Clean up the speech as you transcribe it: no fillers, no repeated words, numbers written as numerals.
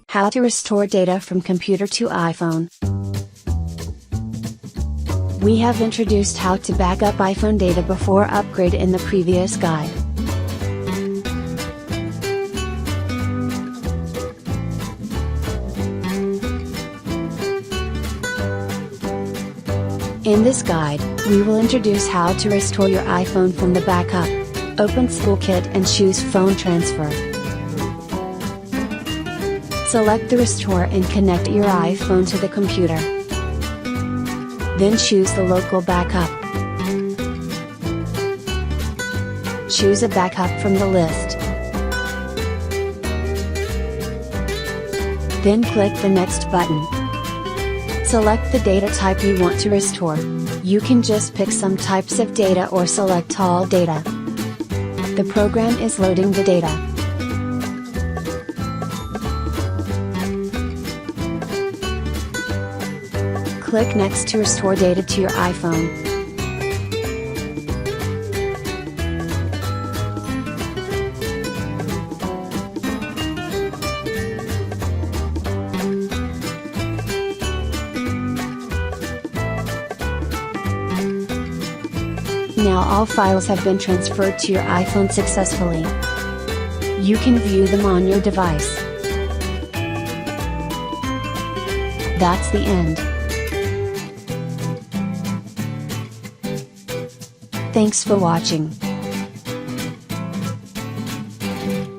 How to restore data from computer to iPhone. We have introduced how to back up iPhone data before upgrade in the previous guide. In this guide, we will introduce how to restore your iPhone from the backup. Open Toolkit and choose Phone Transfer. Select the Restore and connect your iPhone to the computer. Then choose the local backup. Choose a backup from the list. Then click the Next button. Select the data type you want to restore. You can just pick some types of data or select all data. The program is loading the data. Click Next to restore data to your iPhone. Now all files have been transferred to your iPhone successfully. You can view them on your device. That's the end. Thanks for watching.